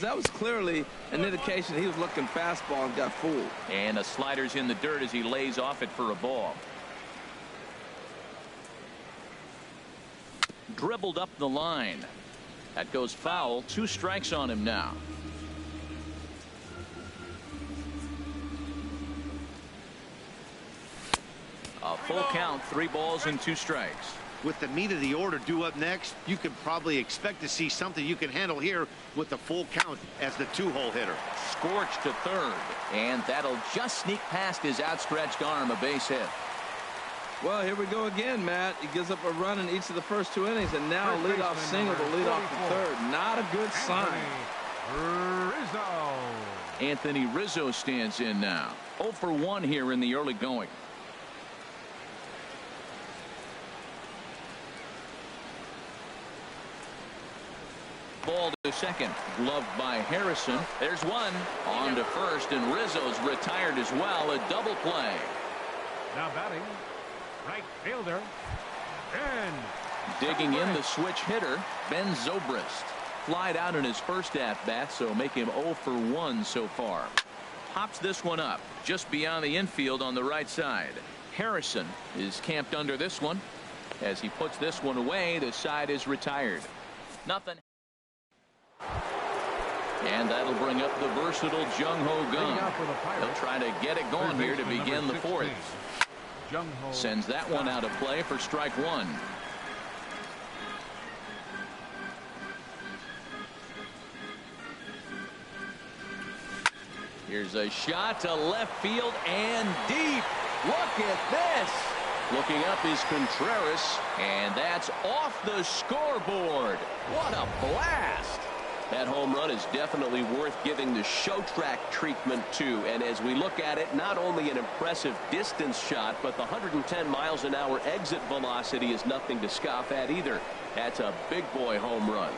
That was clearly an indication he was looking fastball and got fooled. And a slider's in the dirt as he lays off it for a ball. Dribbled up the line. That goes foul. 2 strikes on him now. A full count, 3 balls and 2 strikes. With the meat of the order due up next, you could probably expect to see something you can handle here with the full count as the 2-hole hitter. Scorched to third, and that'll just sneak past his outstretched arm, a base hit. Well, here we go again, Matt. He gives up a run in each of the first 2 innings, and now a leadoff single to lead off the third. Not a good sign. Anthony Rizzo stands in now. 0 for 1 here in the early going. Ball to second, gloved by Harrison. There's one on to first, and Rizzo's retired as well. A double play. Now batting, right fielder, Ben. Digging in the switch hitter, Ben Zobrist. Flied out in his first at-bat, so make him 0 for 1 so far. Pops this one up just beyond the infield on the right side. Harrison is camped under this one. As he puts this one away, the side is retired. Nothing. And that'll bring up the versatile Jung Ho Gung. He'll try to get it going here to begin the 4th. Sends that one out of play for strike 1. Here's a shot to left field and deep. Look at this. Looking up is Contreras, and that's off the scoreboard. What a blast. That home run is definitely worth giving the show track treatment to. And as we look at it, not only an impressive distance shot, but the 110 miles an hour exit velocity is nothing to scoff at either. That's a big boy home run.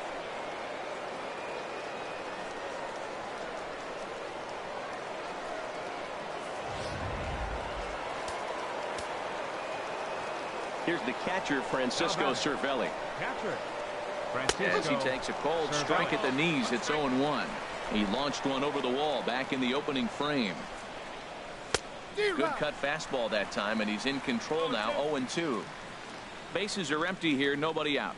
Here's the catcher, Francisco Cervelli. As he takes a cold strike at the knees, it's 0-1. He launched one over the wall back in the opening frame. Good cut fastball that time, and he's in control now. 0-2. Bases are empty here, nobody out.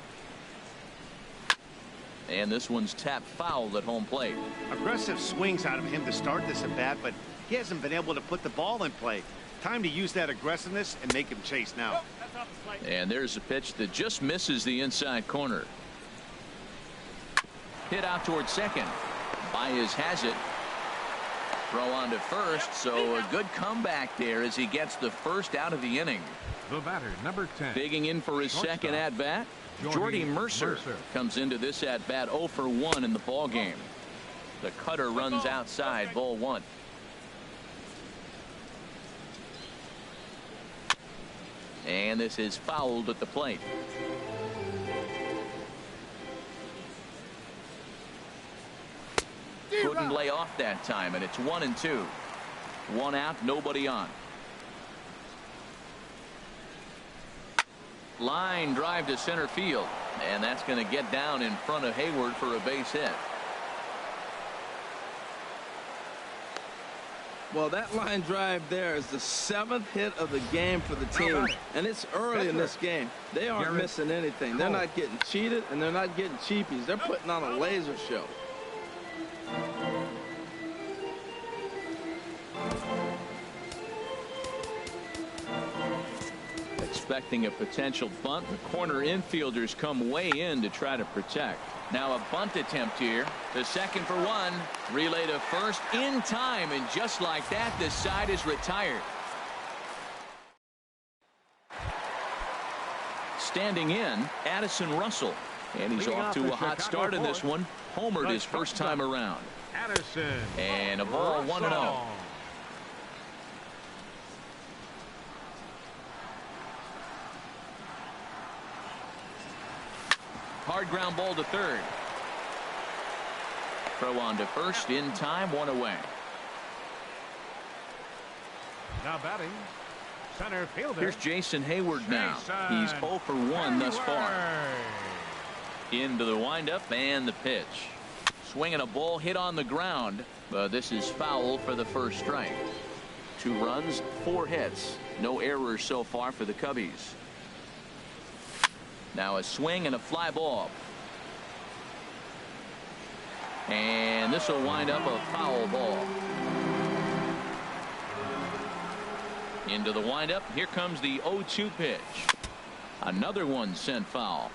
And this one's tapped foul at home plate. Aggressive swings out of him to start this at bat, but he hasn't been able to put the ball in play. Time to use that aggressiveness and make him chase now. And there's a pitch that just misses the inside corner. Hit out towards second. Baez has it. Throw on to first, so a good comeback there as he gets the first out of the inning. The batter, number 10. Digging in for his second at-bat, Jordy Mercer comes into this at-bat 0 for 1 in the ball game. The cutter runs outside, ball 1. And this is fouled at the plate. Couldn't lay off that time, and it's 1-2. 1 out, nobody on. Line drive to center field, and that's going to get down in front of Hayward for a base hit. Well, that line drive there is the 7th hit of the game for the team, and it's early in this game. They aren't missing anything. They're not getting cheated, and they're not getting cheapies. They're putting on a laser show. Expecting a potential bunt. The corner infielders come way in to try to protect. Now a bunt attempt here. The second for 1. Relay to first in time, and just like that, the side is retired. Standing in, Addison Russell. And he's off to a hot start in this one. Homered his first time around. Addison. And a ball, 1-0. Hard ground ball to third. Throw on to first in time, 1 away. Now batting, center fielder. Here's Jason Hayward now. He's 0 for 1 thus far. Into the windup and the pitch. Swinging a ball hit on the ground, but this is foul for the first strike. 2 runs, 4 hits. No errors so far for the Cubbies. Now a swing and a fly ball. And this will wind up a foul ball. Into the windup. Here comes the 0-2 pitch. Another one sent foul.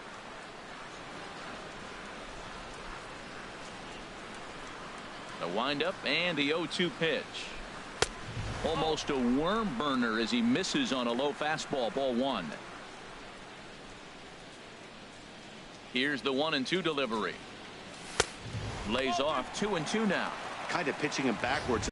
The windup and the 0-2 pitch. Almost a worm burner as he misses on a low fastball. Ball 1. Here's the 1-2 delivery. Lays off. 2-2 now. Kind of pitching him backwards.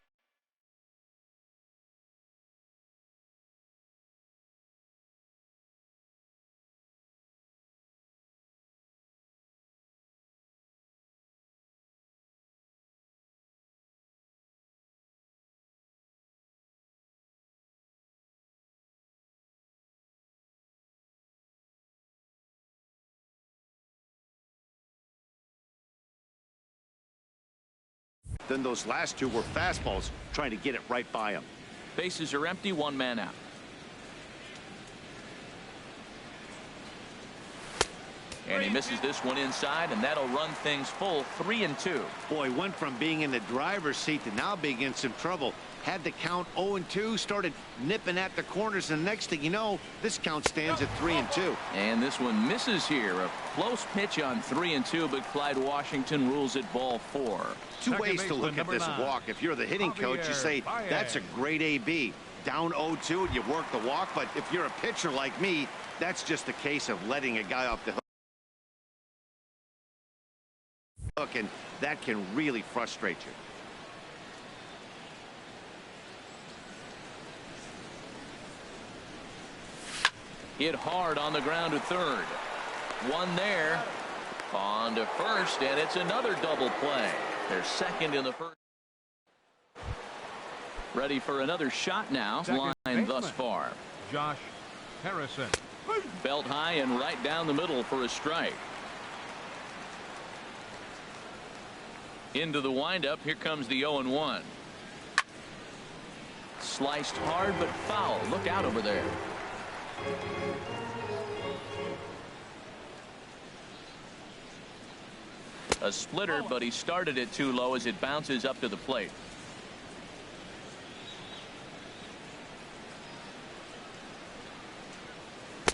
Then those last 2 were fastballs, trying to get it right by him. Bases are empty. 1 man out. And he misses this one inside, and that'll run things full. 3-2. Boy, went from being in the driver's seat to now being in some trouble. Had the count 0-2, started nipping at the corners, and next thing you know, this count stands at 3-2. And this one misses here. A close pitch on 3-2, but Clyde Washington rules it ball 4. 2 ways to look at this walk. If you're the hitting coach, you say that's a great AB. Down 0-2 and you work the walk, but if you're a pitcher like me, that's just a case of letting a guy off the hook, and that can really frustrate you. Hit hard on the ground to third. 1 there. On to first, and it's another double play. They're second in the first. Ready for another shot now. Line thus far. Josh Harrison. Belt high and right down the middle for a strike. Into the windup. Here comes the 0-1. Sliced hard but foul. Look out over there. A splitter, but he started it too low as it bounces up to the plate.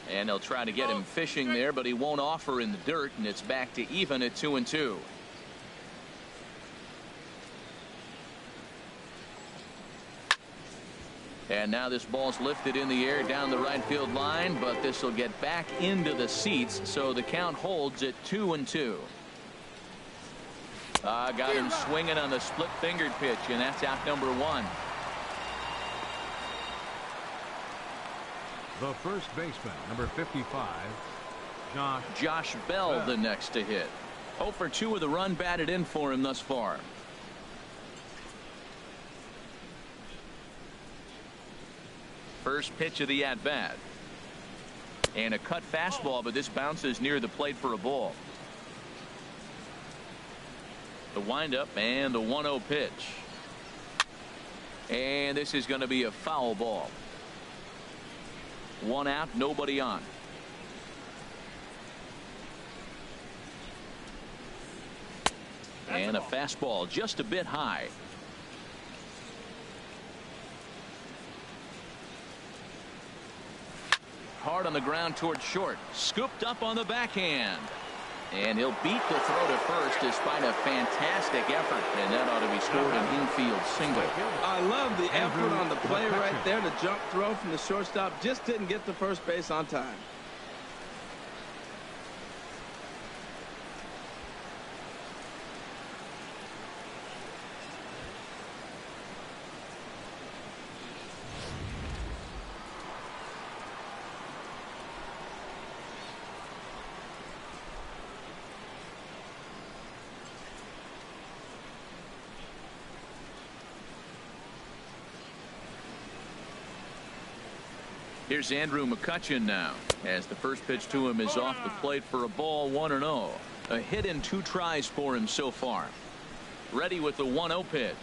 And they'll try to get him fishing there, but he won't offer in the dirt, and it's back to even at 2-2. And now this ball's lifted in the air down the right field line, but this will get back into the seats, so the count holds at 2-2. Got him swinging on the split-fingered pitch, and that's out number 1. The first baseman, number 55, Josh Bell, the next to hit. 0 for 2 with a run batted in for him thus far. First pitch of the at-bat. And a cut fastball, but this bounces near the plate for a ball. The windup and the 1-0 pitch. And this is going to be a foul ball. 1 out, nobody on. And a fastball just a bit high. Hard on the ground towards short. Scooped up on the backhand. And he'll beat the throw to first despite a fantastic effort. And that ought to be scored an infield single. I love the effort on the play right there. The jump throw from the shortstop just didn't get to first base on time. Here's Andrew McCutchen now, as the first pitch to him is off the plate for a ball. 1-0. A hit in 2 tries for him so far. Ready with the 1-0 pitch.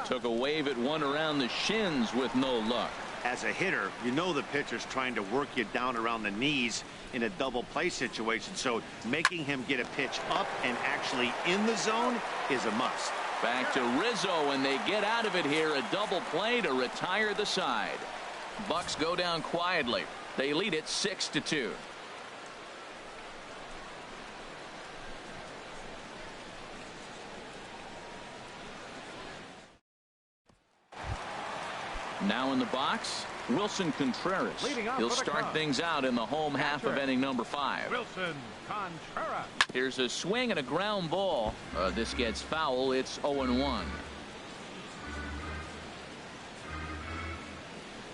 Took a wave at one around the shins with no luck. As a hitter, you know the pitcher's trying to work you down around the knees in a double play situation, so making him get a pitch up and actually in the zone is a must. Back to Rizzo, and they get out of it here. A double play to retire the side. Bucks go down quietly. They lead it 6-2. Now in the box, Wilson Contreras. He'll start things out in the home half of inning number 5. Wilson Contreras. Here's a swing and a ground ball. This gets foul. It's 0-1.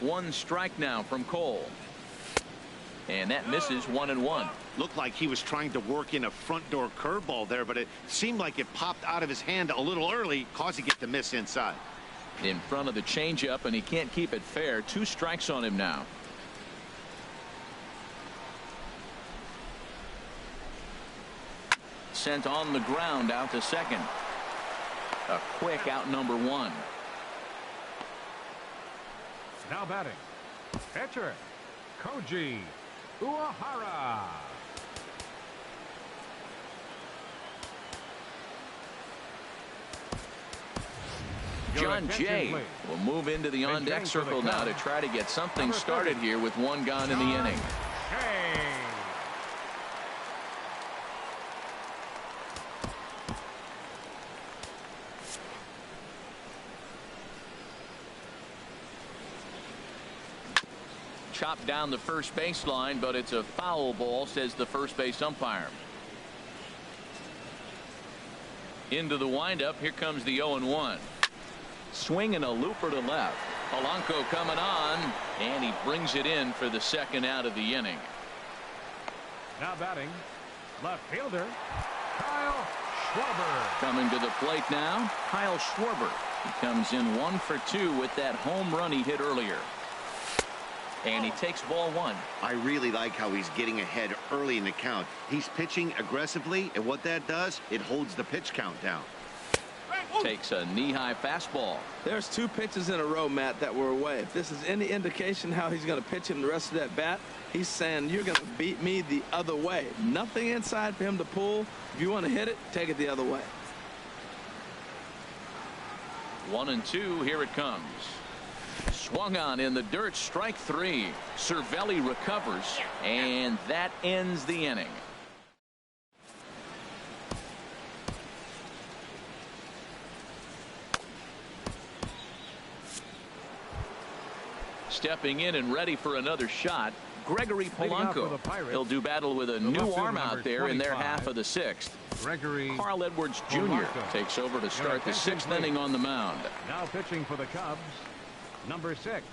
One strike now from Cole. And that misses 1-1. Looked like he was trying to work in a front door curveball there, but it seemed like it popped out of his hand a little early, causing it to miss inside. In front of the changeup, and he can't keep it fair. 2 strikes on him now. Sent on the ground out to second. A quick out number 1. Now batting, pitcher Koji Uehara. John Jay will move into the on-deck circle now to try to get something started here with 1 gone in the inning. Chopped down the first baseline, but it's a foul ball, says the first base umpire. Into the windup. Here comes the 0-1. Swing and a looper to left. Polanco coming on, and he brings it in for the second out of the inning. Now batting, left fielder Kyle Schwarber. Coming to the plate now, Kyle Schwarber. He comes in 1 for 2 with that home run he hit earlier. And he takes ball 1. I really like how he's getting ahead early in the count. He's pitching aggressively, and what that does, it holds the pitch count down. Takes a knee-high fastball. There's 2 pitches in a row, Matt, that were away. If this is any indication how he's going to pitch him the rest of that bat, he's saying you're going to beat me the other way. Nothing inside for him to pull. If you want to hit it, take it the other way. 1-2. Here it comes. Swung on in the dirt. Strike 3. Cervelli recovers, and that ends the inning. Stepping in and ready for another shot, Gregory Polanco. He'll do battle with a new arm out there in their half of the 6th. Carl Edwards Jr. takes over to start the 6th inning on the mound. Now pitching for the Cubs, number 6,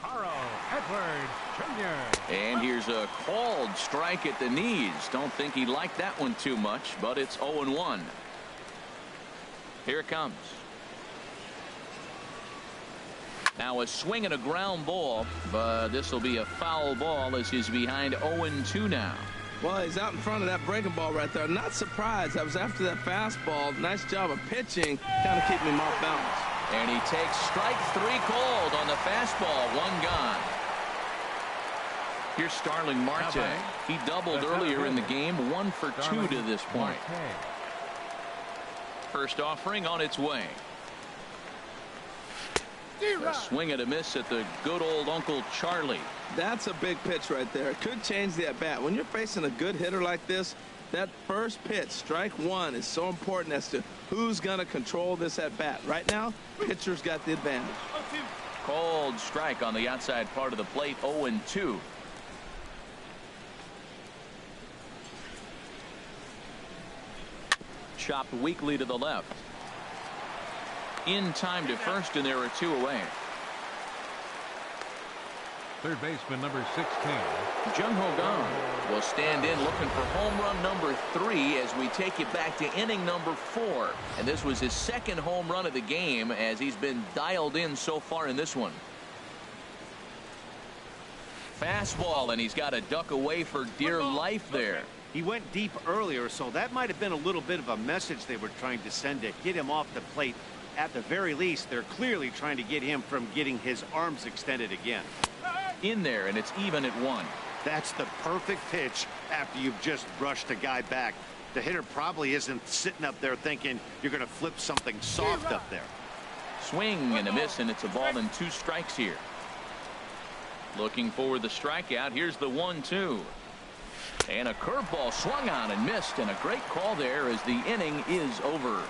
Carl Edwards Jr. And here's a called strike at the knees. Don't think he liked that one too much, but it's 0-1. Here it comes. Now a swing and a ground ball, but this will be a foul ball as he's behind 0-2 now. Well, he's out in front of that breaking ball right there. Not surprised. I was after that fastball. Nice job of pitching, kind of keeping him off balance. And he takes strike 3 called on the fastball. 1 gone. Here's Starling Marte. He doubled earlier in the game. 1 for 2 to this point. First offering on its way. A swing and a miss at the good old Uncle Charlie. That's a big pitch right there. It could change the at bat. When you're facing a good hitter like this, that first pitch, strike 1, is so important as to who's going to control this at bat. Right now, pitcher's got the advantage. Called strike on the outside part of the plate. 0-2. Chopped weakly to the left. In time to first, and there are 2 away. Third baseman number 16. Jung Ho Kang will stand in looking for home run number 3 as we take it back to inning number 4. And this was his 2nd home run of the game as he's been dialed in so far in this one. Fastball, and he's got to duck away for dear life there. He went deep earlier, so that might have been a little bit of a message they were trying to send to get him off the plate. At the very least, they're clearly trying to get him from getting his arms extended again. In there, and it's even at 1. That's the perfect pitch after you've just brushed a guy back. The hitter probably isn't sitting up there thinking you're going to flip something soft up there. Swing and a miss, and it's a ball and 2 strikes here. Looking for the strikeout. Here's the 1-2. And a curveball swung on and missed, and a great call there as the inning is over.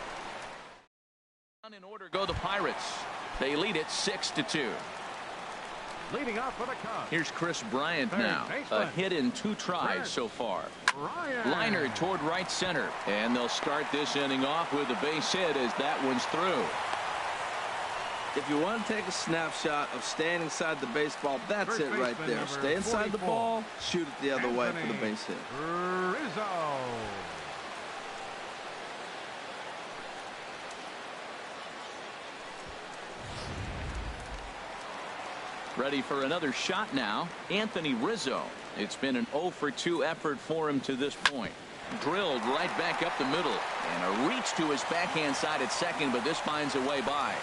In order go the Pirates. They lead it 6-2. Leading off for the Cubs. Here's Chris Bryant now. A hit in 2 tries so far. Liner toward right center. And they'll start this inning off with a base hit as that one's through. If you want to take a snapshot of staying inside the baseball, that's it right there. Stay inside the ball, shoot it the other way for the base hit. Rizzo. Ready for another shot now. Anthony Rizzo. It's been an 0-for-2 effort for him to this point. Drilled right back up the middle. And a reach to his backhand side at second, but this finds a way by.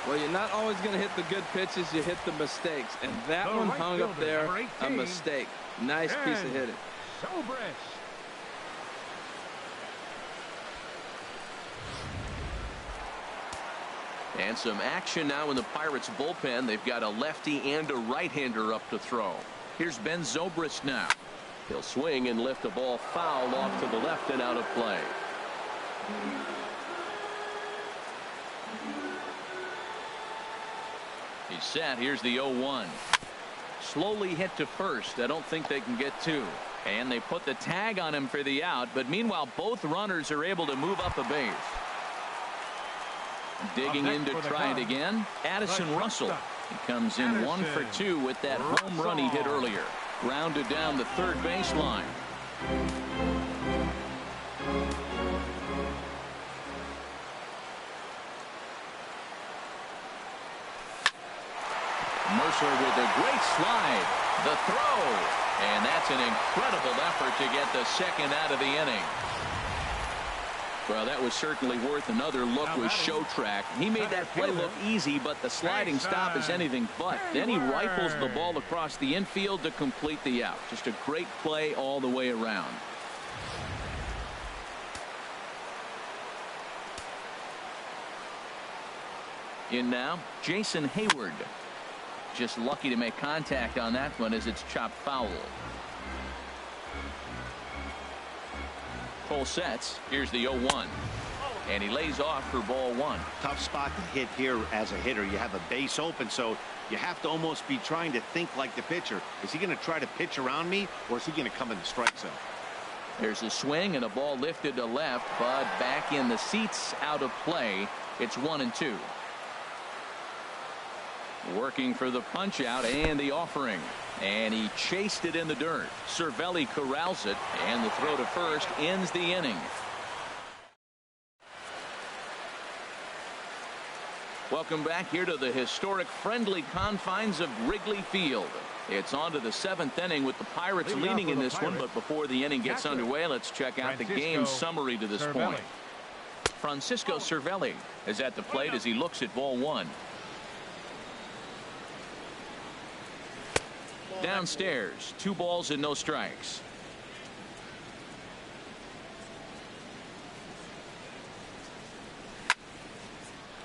Well, you're not always going to hit the good pitches. You hit the mistakes. And that one hung up there, a mistake. Nice piece of hitting. And some action now in the Pirates bullpen. They've got a lefty and a right-hander up to throw. Here's Ben Zobrist now. He'll swing and lift a ball foul off to the left and out of play. He's set. Here's the 0-1. Slowly hit to first. I don't think they can get 2. And they put the tag on him for the out. But meanwhile, both runners are able to move up a base. Digging in to try it again. Addison Russell. He comes in 1 for 2 with that home run he hit earlier. Grounded down the third baseline. Mercer with a great slide. The throw. And that's an incredible effort to get the second out of the inning. Well, that was certainly worth another look with Showtrack. He made that play look easy, but the sliding stop is anything but. Then he rifles the ball across the infield to complete the out. Just a great play all the way around. In now, Jason Hayward. Just lucky to make contact on that one as it's chopped foul. Full sets. Here's the 0-1. And he lays off for ball 1. Tough spot to hit here as a hitter. You have a base open, so you have to almost be trying to think like the pitcher. Is he going to try to pitch around me, or is he going to come in the strike zone? There's a swing and a ball lifted to left, but back in the seats, out of play. It's 1-2. Working for the punch out and the offering. And he chased it in the dirt. Cervelli corrals it, and the throw to first ends the inning. Welcome back here to the historic friendly confines of Wrigley Field. It's on to the 7th inning with the Pirates leading in this one, but before the inning gets underway, let's check out the game summary to this point. Francisco Cervelli is at the plate as he looks at ball 1. Downstairs, 2 balls and no strikes.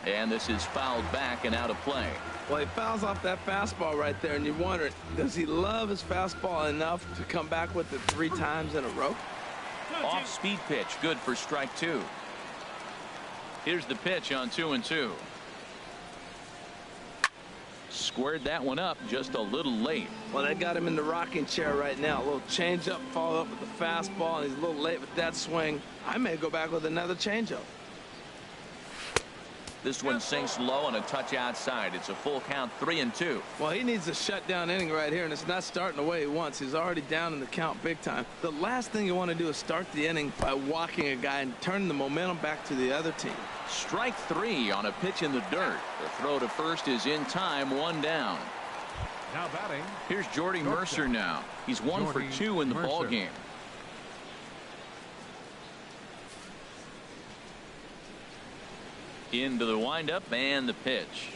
And this is fouled back and out of play. Well, he fouls off that fastball right there, and you wonder, does he love his fastball enough to come back with it 3 times in a row? Off speed pitch, good for strike 2. Here's the pitch on 2-2. Squared that one up just a little late. Well, they got him in the rocking chair right now. A little changeup, followed up with the fastball, and he's a little late with that swing. I may go back with another changeup. This one sinks low and a touch outside. It's a full count, 3-2. Well, he needs a shutdown inning right here, and it's not starting the way he wants. He's already down in the count big time. The last thing you want to do is start the inning by walking a guy and turning the momentum back to the other team. Strike 3 on a pitch in the dirt. The throw to first is in time, 1 down. Now batting. Here's Jordy Mercer now. He's 1 for 2 in the ball game. Into the windup and the pitch.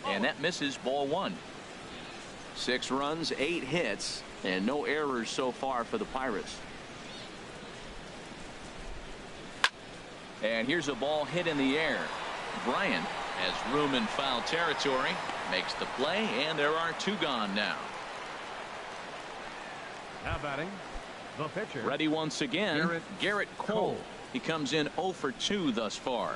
And that misses, ball 1. 6 runs, 8 hits, and no errors so far for the Pirates. And here's a ball hit in the air. Bryant has room in foul territory, makes the play, and there are 2 gone now. Now batting, the pitcher. Ready once again, Garrett Cole. He comes in 0 for 2 thus far.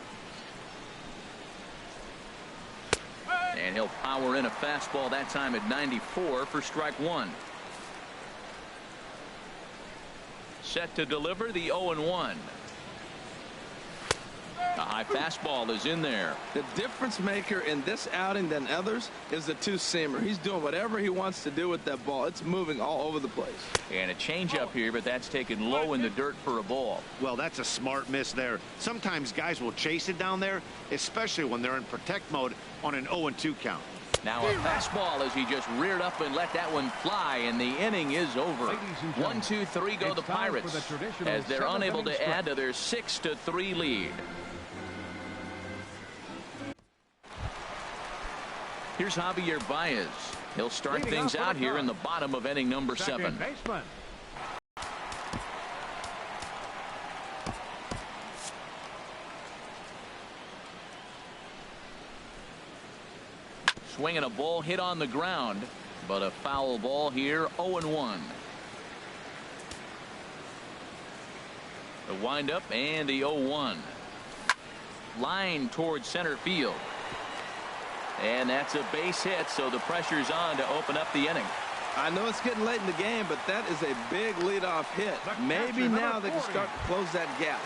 And he'll power in a fastball that time at 94 for strike 1. Set to deliver the 0-1. A high fastball is in there. The difference maker in this outing than others is the two-seamer. He's doing whatever he wants to do with that ball. It's moving all over the place. And a changeup here, but that's taken low in the dirt for a ball. Well, that's a smart miss there. Sometimes guys will chase it down there, especially when they're in protect mode on an 0-2 count. Now a fastball as he just reared up and let that one fly, and the inning is over. 1, 2, 3 go the Pirates as they're unable to add to their 6-3 lead. Here's Javier Baez. He'll start things out here in the bottom of inning number 7. Baseman. Swinging a ball hit on the ground, but a foul ball here, 0-1. The windup and the 0-1. Line towards center field. And that's a base hit, so the pressure's on to open up the inning. I know it's getting late in the game, but that is a big leadoff hit. Maybe now they can start to close that gap.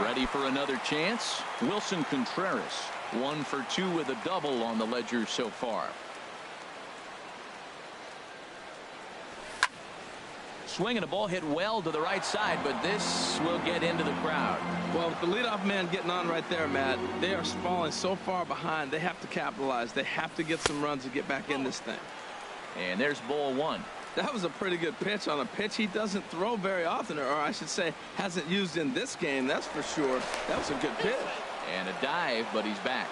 Ready for another chance? Wilson Contreras, 1 for 2 with a double on the ledger so far. Swinging a ball hit well to the right side, but this will get into the crowd. Well, with the leadoff man getting on right there, Matt, they are falling so far behind. They have to capitalize. They have to get some runs to get back in this thing. And there's ball 1. That was a pretty good pitch on a pitch he doesn't throw very often, or I should say hasn't used in this game, that's for sure. That was a good pitch. And a dive, but he's back.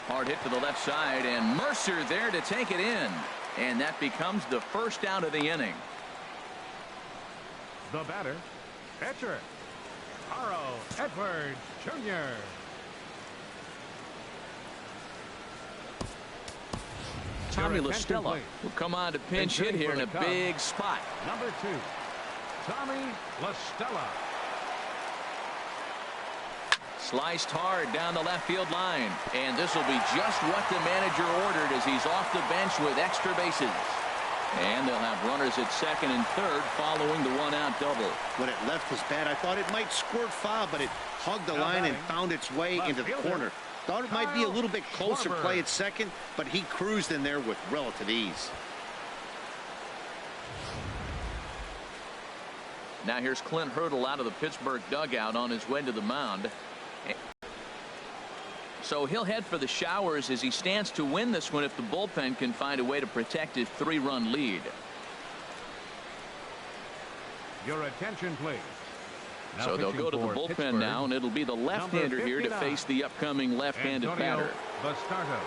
Hard hit to the left side, and Mercer there to take it in. And that becomes the first out of the inning. The batter, pitcher, Carl Edwards Jr. Tommy LaStella will come on to pinch hit here in a big spot. Number 2, Tommy LaStella. Sliced hard down the left field line, and this will be just what the manager ordered as he's off the bench with extra bases. And they'll have runners at second and third following the 1-out double. When it left his bat, I thought it might squirt foul, but it hugged the line and found its way into the corner. Thought it might be a little bit closer play at second, but he cruised in there with relative ease. Now here's Clint Hurdle out of the Pittsburgh dugout on his way to the mound. So he'll head for the showers as he stands to win this one if the bullpen can find a way to protect his 3-run lead. Your attention, please. Now so they'll go to the bullpen Pittsburgh, now, and it'll be the left-hander here to face the upcoming left-handed batter. Bastardo.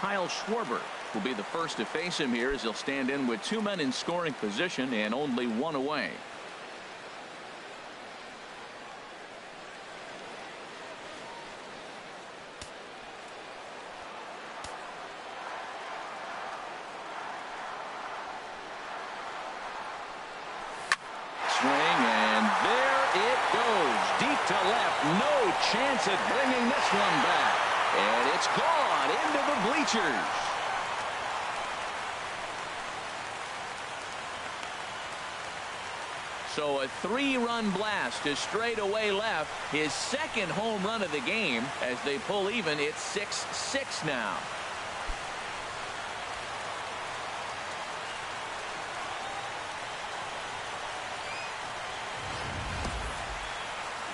Kyle Schwarber will be the first to face him here as he'll stand in with 2 men in scoring position and only 1 away. Swing, and there it goes. Deep to left. No chance at bringing this one back. And it's gone into the bleachers. So a 3-run blast to straightaway left. His second home run of the game as they pull even. It's 6-6 now.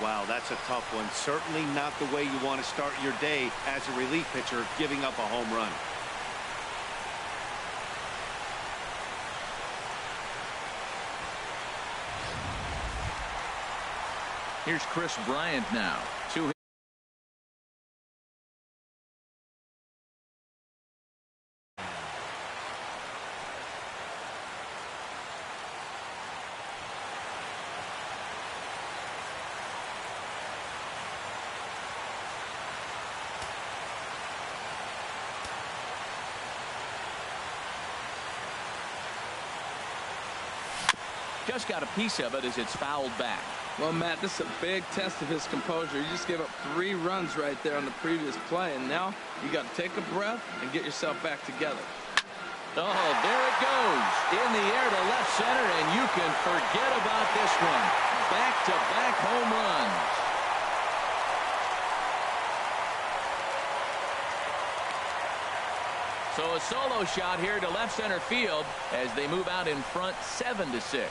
Wow, that's a tough one. Certainly not the way you want to start your day as a relief pitcher, giving up a home run. Here's Chris Bryant now. Two. Just got a piece of it as it's fouled back. Well, Matt, this is a big test of his composure. You just gave up 3 runs right there on the previous play, and now you got to take a breath and get yourself back together. Oh, there it goes. In the air to left center, and you can forget about this one. Back-to-back home runs. So a solo shot here to left center field as they move out in front 7-6.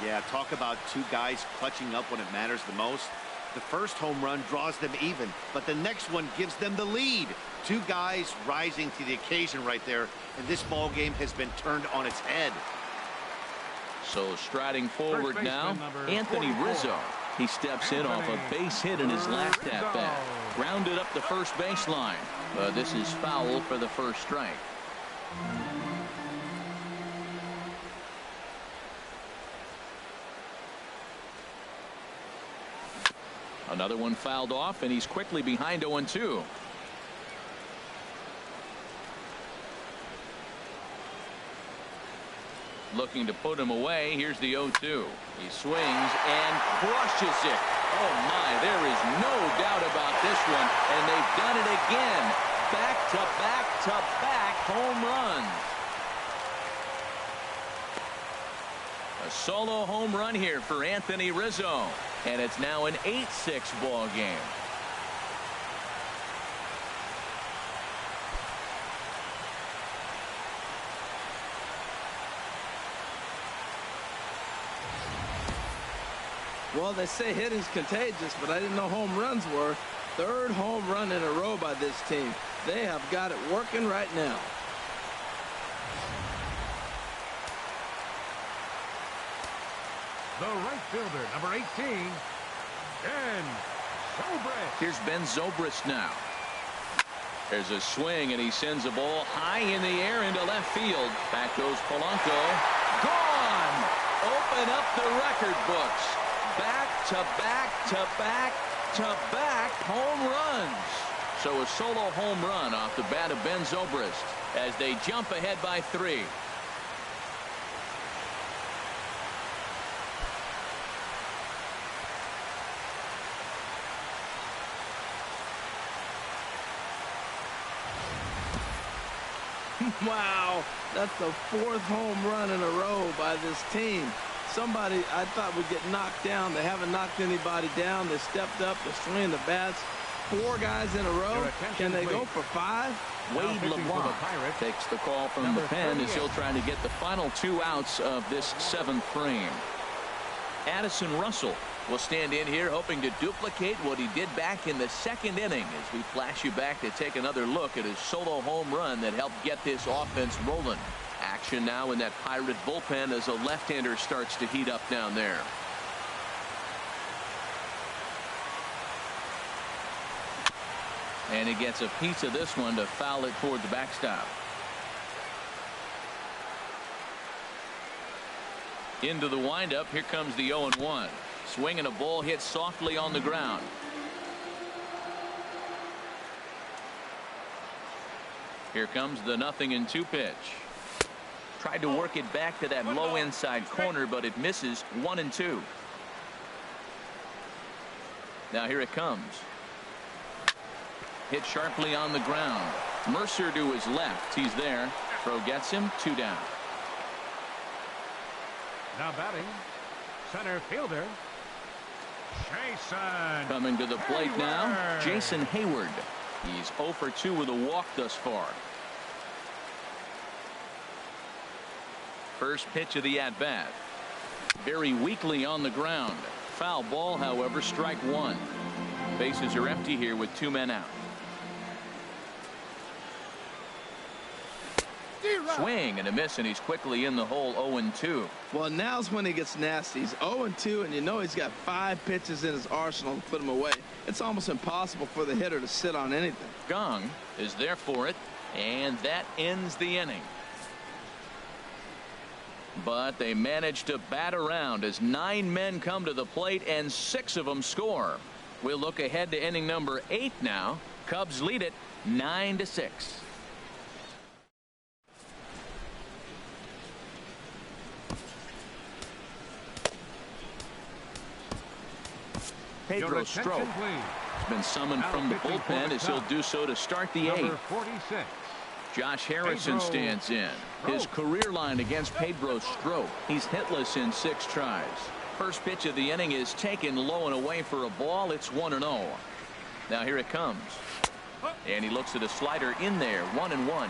Yeah, talk about 2 guys clutching up when it matters the most. The first home run draws them even, but the next one gives them the lead. 2 guys rising to the occasion right there, and this ball game has been turned on its head. So striding forward now, Anthony Rizzo. He steps in off a base hit in his last at-bat. Grounded up the first baseline. This is foul for the first strike. Another one fouled off, and he's quickly behind 0-2. Looking to put him away. Here's the 0-2. He swings and crushes it. Oh my, there is no doubt about this one. And they've done it again. Back-to-back-to-back home runs. A solo home run here for Anthony Rizzo. And it's now an 8-6 ball game. Well, they say hitting's contagious, but I didn't know home runs were. 3rd home run in a row by this team. They have got it working right now. The right fielder, number 18, Ben Zobrist. Here's Ben Zobrist now. There's a swing, and he sends a ball high in the air into left field. Back goes Polanco. Gone! Open up the record books. Back-to-back-to-back-to-back home runs. So a solo home run off the bat of Ben Zobrist as they jump ahead by 3. Wow, that's the 4th home run in a row by this team. Somebody I thought would get knocked down. They haven't knocked anybody down. They stepped up. They're swinging the bats. 4 guys in a row. Can they go for 5? Wade LeBlanc takes the call from the pen as he'll try to get the final 2 outs of this 7th frame. Addison Russell will stand in here hoping to duplicate what he did back in the 2nd inning as we flash you back to take another look at his solo home run that helped get this offense rolling. Action now in that Pirate bullpen as a left-hander starts to heat up down there. And he gets a piece of this one to foul it toward the backstop. Into the windup. Here comes the 0-1. Swinging a ball hit softly on the ground. Here comes the 0-2 pitch. Tried to work it back to that low inside corner, but it misses. 1-2. Now here it comes. Hit sharply on the ground. Mercer to his left. He's there. Throw gets him. 2 down. Now batting, center fielder, Jason Coming to the plate now, Hayward. Jason Hayward. He's 0 for 2 with a walk thus far. First pitch of the at-bat. Very weakly on the ground. Foul ball, however, strike 1. Bases are empty here with 2 men out. Swing and a miss, and he's quickly in the hole. 0-2. Well, now's when he gets nasty. He's 0-2, and you know he's got 5 pitches in his arsenal to put him away. It's almost impossible for the hitter to sit on anything. Gong is there for it, and that ends the inning. But they managed to bat around as 9 men come to the plate, and 6 of them score. We'll look ahead to inning number 8 now. Cubs lead it 9-6. Pedro Strop has been summoned from the bullpen as he'll do so to start the 8th. 46. Josh Harrison stands in. His career line against Pedro Strop. He's hitless in 6 tries. First pitch of the inning is taken low and away for a ball. It's 1-0. Now here it comes. And he looks at a slider in there. 1-1.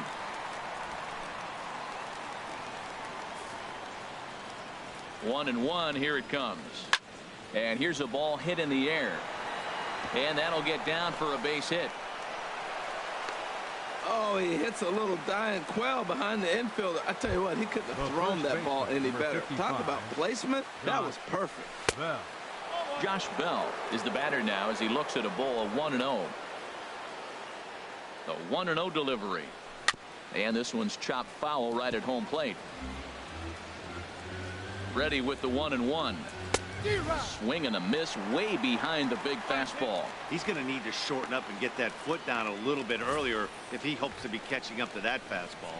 One and one. Here it comes. And here's a ball hit in the air. And that'll get down for a base hit. Oh, he hits a little dying quail behind the infielder. I tell you what, he couldn't have thrown that ball any better. Talk about placement. That was perfect. Josh Bell is the batter now as he looks at a ball of 1-0. The 1-0 delivery. And this one's chopped foul right at home plate. Ready with the 1-1. Swing and a miss way behind the big fastball. He's going to need to shorten up and get that foot down a little bit earlier if he hopes to be catching up to that fastball.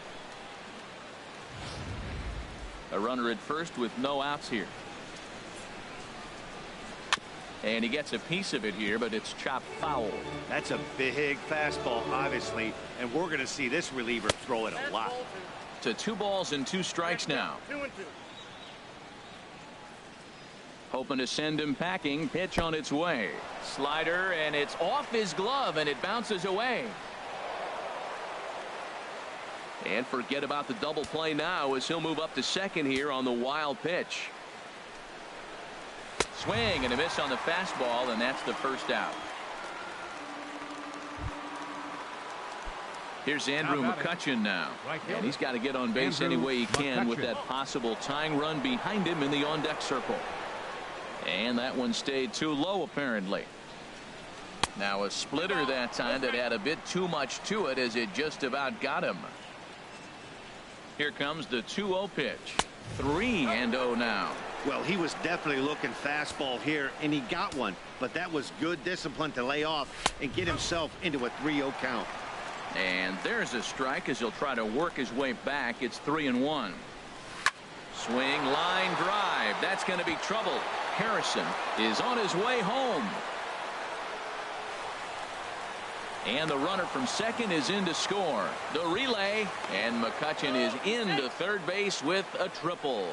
A runner at first with no outs here. And he gets a piece of it here, but it's chopped foul. That's a big fastball, obviously, and we're going to see this reliever throw it a lot. To 2 balls and 2 strikes now. 2-2. Hoping to send him packing. Pitch on its way. Slider, and it's off his glove, and it bounces away. And forget about the double play now as he'll move up to second here on the wild pitch. Swing and a miss on the fastball, and that's the first out. Here's Andrew McCutchen now. And he's got to get on base any way he can with that possible tying run behind him in the on-deck circle. And that one stayed too low, apparently. Now a splitter that time that had a bit too much to it as it just about got him. Here comes the 2-0 pitch. 3-0 now. Well, he was definitely looking fastball here, and he got one. But that was good discipline to lay off and get himself into a 3-0 count. And there's a strike as he'll try to work his way back. It's 3-1. Swing, line drive. That's going to be trouble. Harrison is on his way home. And the runner from second is in to score. The relay, and McCutchen is into third base with a triple.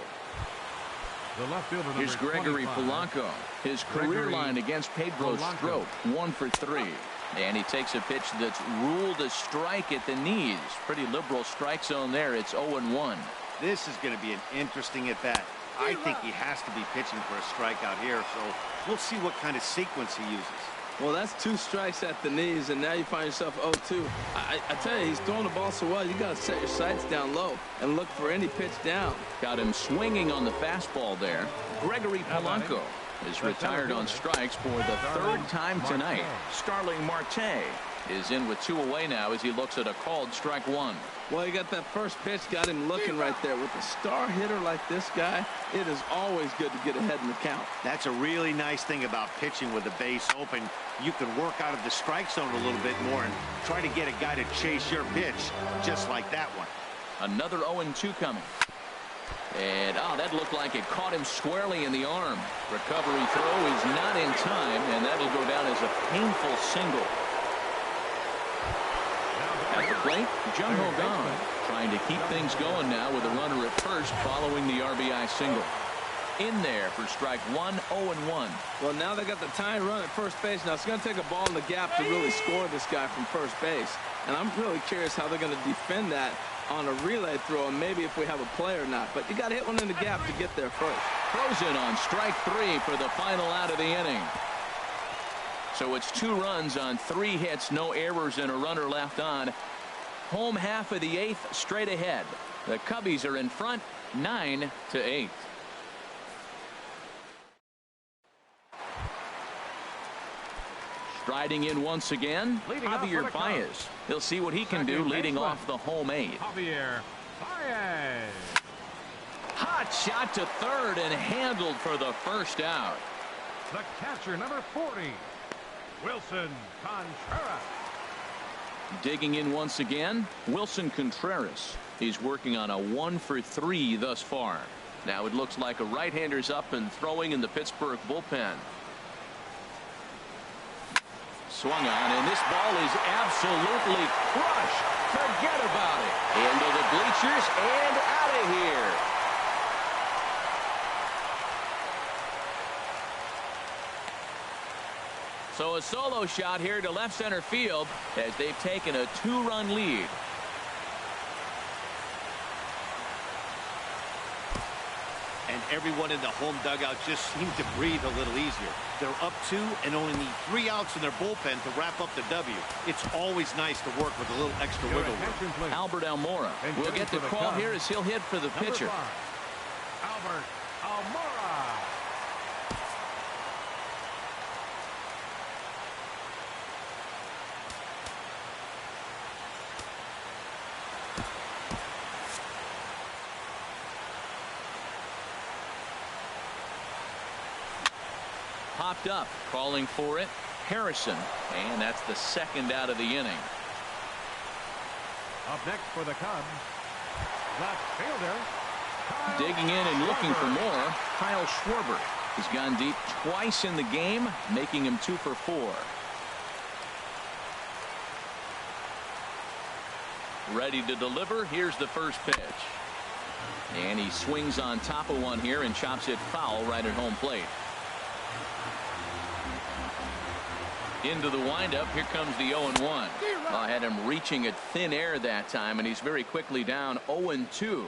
The left fielder, Here's Gregory 25. Polanco. His career line against Pedro Strop, 1 for 3. And he takes a pitch that's ruled a strike at the knees. Pretty liberal strike zone there. It's 0-1. This is going to be an interesting at-bat. I think he has to be pitching for a strikeout here, so we'll see what kind of sequence he uses. Well, that's 2 strikes at the knees, and now you find yourself 0-2. I tell you, he's throwing the ball so well, you got to set your sights down low and look for any pitch down. Got him swinging on the fastball there. Gregory Polanco is retired on strikes for the 3rd time tonight. Starling Marte is in with 2 away now as he looks at a called strike 1. Well, you got that first pitch, got him looking right there. With a star hitter like this guy, it is always good to get ahead in the count. That's a really nice thing about pitching with the base open. You can work out of the strike zone a little bit more and try to get a guy to chase your pitch, just like that one. Another 0-2 coming. And, that looked like it caught him squarely in the arm. Recovery throw is not in time, and that'll go down as a painful single. At the plate, Jung Ho Kang, trying to keep things going now with a runner at first following the RBI single. In there for strike one, 0-1. Well, now they got the tying run at first base. Now it's going to take a ball in the gap to really score this guy from first base. And I'm really curious how they're going to defend that on a relay throw, and maybe if we have a play or not. But you got to hit one in the gap to get there first. Frozen on strike 3 for the final out of the inning. So it's 2 runs on 3 hits, no errors, and a runner left on. Home half of the 8th, straight ahead. The Cubbies are in front, 9-8. Striding in once again, Javier Baez. He'll see what he can do leading off the home 8th. Javier Baez. Hot shot to third and handled for the first out. The catcher, number 40, Wilson Contreras. Digging in once again, Wilson Contreras. He's working on a 1-for-3 thus far. Now it looks like a right-hander's up and throwing in the Pittsburgh bullpen. Swung on, and this ball is absolutely crushed. Forget about it. Into the bleachers and out of here. So a solo shot here to left center field as they've taken a 2-run lead. And everyone in the home dugout just seemed to breathe a little easier. They're up 2 and only need 3 outs in their bullpen to wrap up the W. It's always nice to work with a little extra wiggle room. Albert Almora will get the call here as he'll hit for the pitcher. Albert Almora. Popped up, calling for it, Harrison, and that's the 2nd out of the inning. Up next for the Cubs, left fielder, Kyle Digging in and looking for Schwarber. more, Kyle Schwarber. He's gone deep twice in the game, making him 2 for 4. Ready to deliver. Here's the first pitch. And he swings on top of one here and chops it foul right at home plate. Into the windup. Here comes the 0-1. I had him reaching at thin air that time, and he's very quickly down 0-2.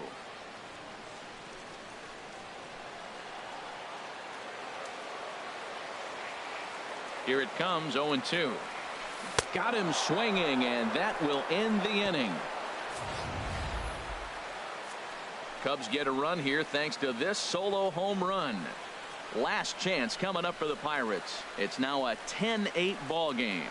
Here it comes, 0-2. Got him swinging, and that will end the inning. Cubs get a run here thanks to this solo home run. Last chance coming up for the Pirates. It's now a 10-8 ball game.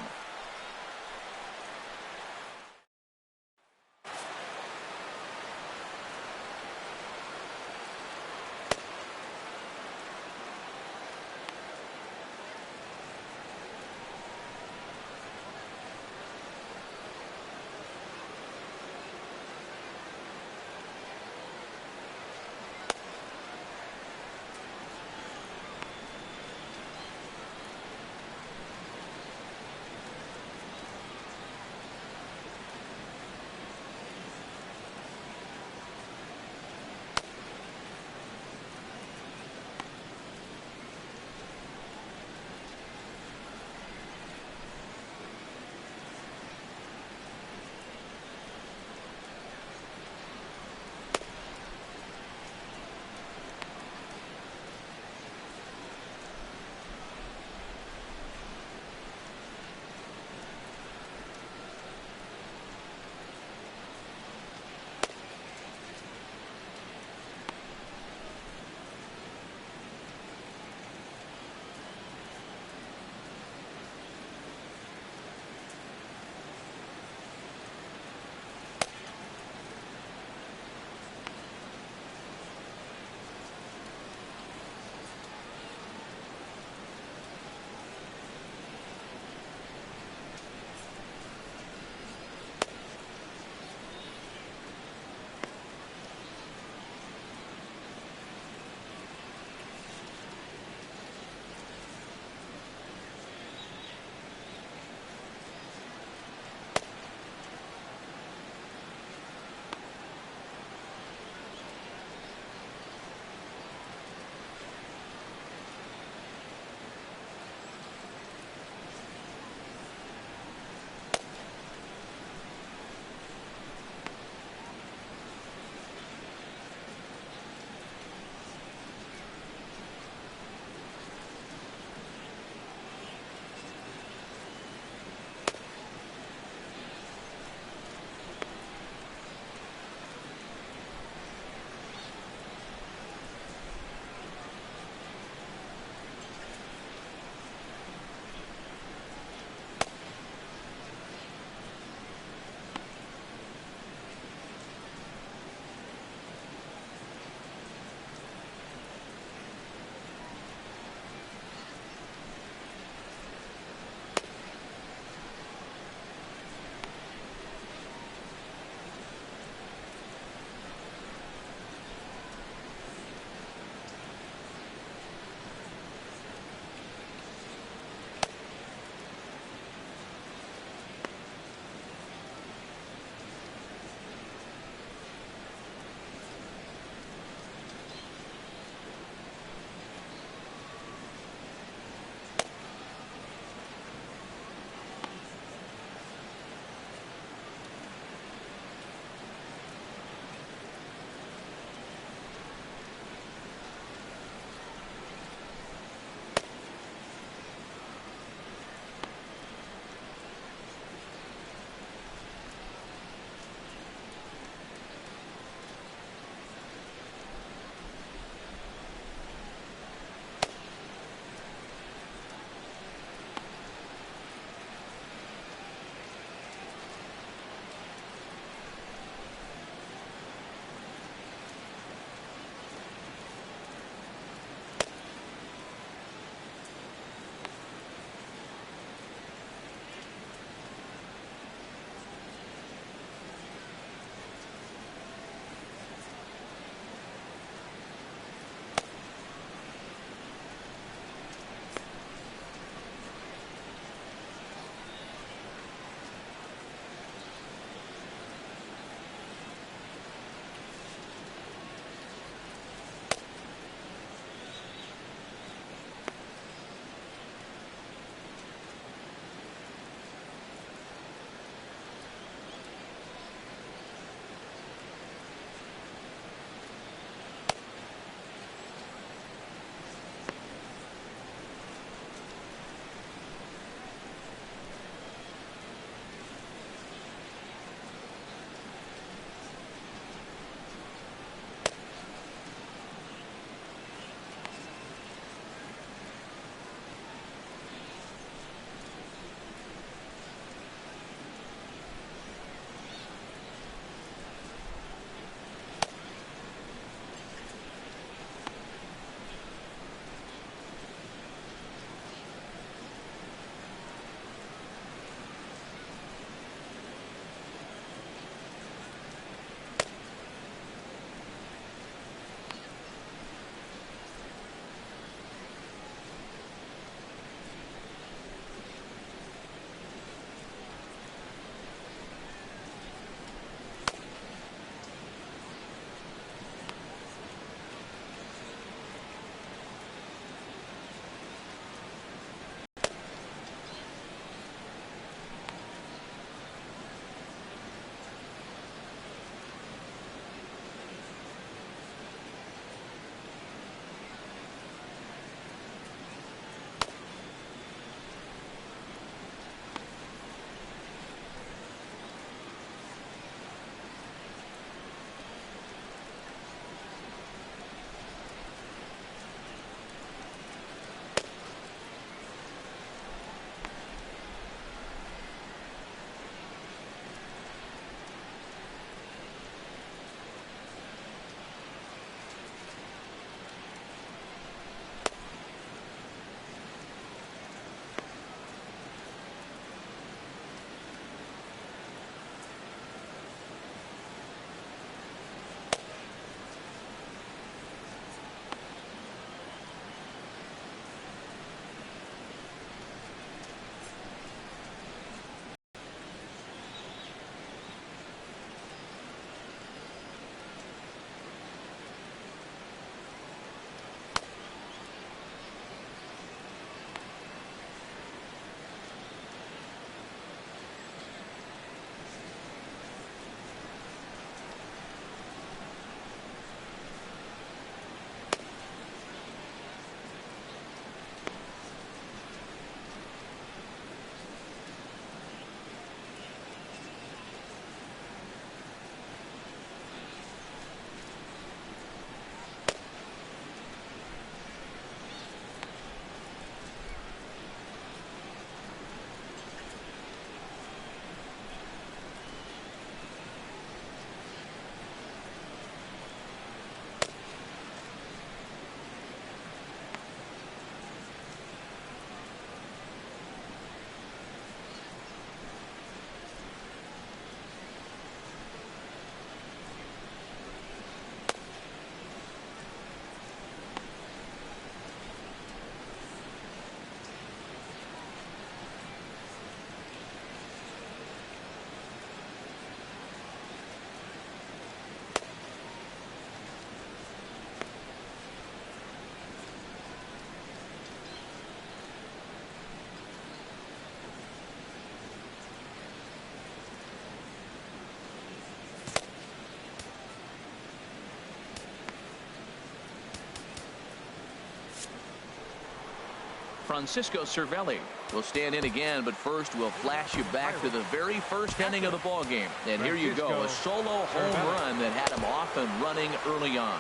Francisco Cervelli will stand in again, but first we'll flash you back to the very first inning of the ball game. And here you go, a solo home run that had him off and running early on.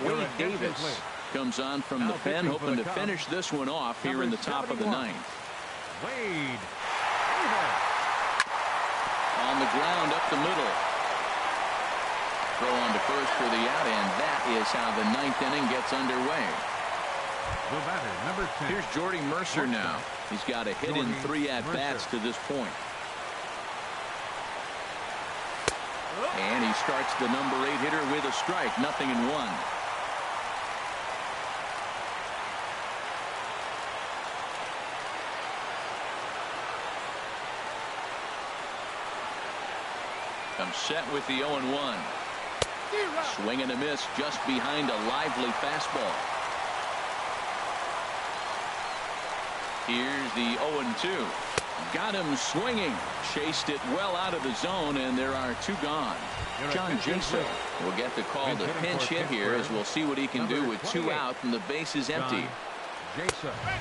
Wade Davis comes on from the pen, hoping to finish this one off here in the top of the ninth. Wade Davis. On the ground up the middle. Throw on to first for the out, and that is how the ninth inning gets underway. The batter, number 10. Here's Jordy Mercer now. He's got a hit in 3 at-bats to this point. And he starts the number 8 hitter with a strike, 0-1. Comes set with the 0-1. Swing and a miss just behind a lively fastball. Here's the 0-2. Got him swinging. Chased it well out of the zone, and there are 2 gone. John Jaso will get the call to pinch hit here, as we'll see what he can do with 2 out and the base is empty.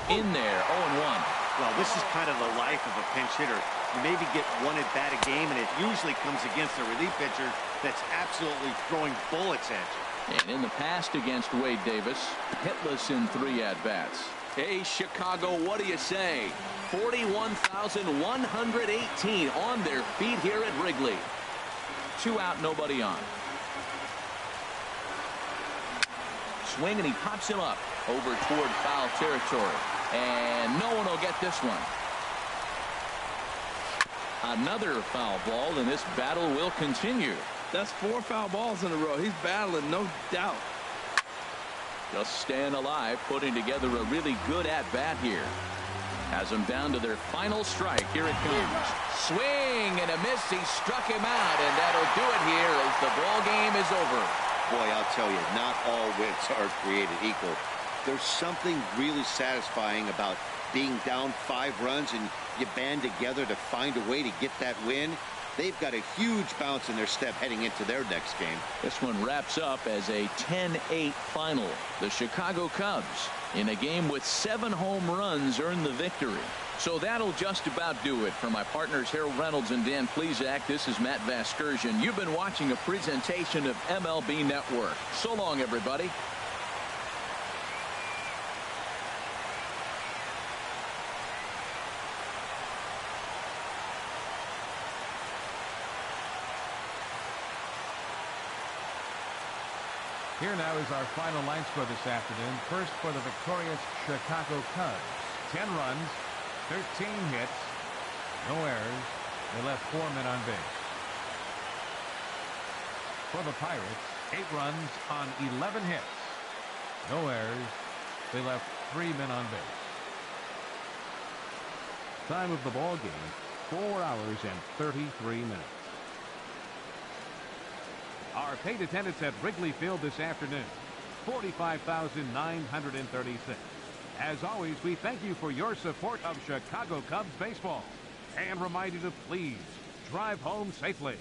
In there, 0-1. Well, this is kind of the life of a pinch hitter. You maybe get 1 at bat a game, and it usually comes against a relief pitcher that's absolutely throwing bullets at you. And in the past against Wade Davis, hitless in 3 at-bats. Hey, Chicago, what do you say? 41,118 on their feet here at Wrigley. 2 out, nobody on. Swing, and he pops him up over toward foul territory. And no one will get this one. Another foul ball, and this battle will continue. That's 4 foul balls in a row. He's battling, no doubt. Just staying alive, putting together a really good at-bat here. Has them down to their final strike. Here it comes. Swing and a miss. He struck him out, and that'll do it here as the ball game is over. Boy, I'll tell you, not all wins are created equal. There's something really satisfying about being down 5 runs and you band together to find a way to get that win. They've got a huge bounce in their step heading into their next game. This one wraps up as a 10-8 final. The Chicago Cubs, in a game with 7 home runs, earned the victory. So that'll just about do it. For my partners Harold Reynolds and Dan Plesac, this is Matt Vasgersian. You've been watching a presentation of MLB Network. So long, everybody. Here now is our final line score this afternoon. First for the victorious Chicago Cubs. 10 runs, 13 hits, no errors. They left 4 men on base. For the Pirates, 8 runs on 11 hits. No errors. They left 3 men on base. Time of the ball game, 4 hours and 33 minutes. Our paid attendance at Wrigley Field this afternoon, 45,936. As always, we thank you for your support of Chicago Cubs baseball and remind you to please drive home safely.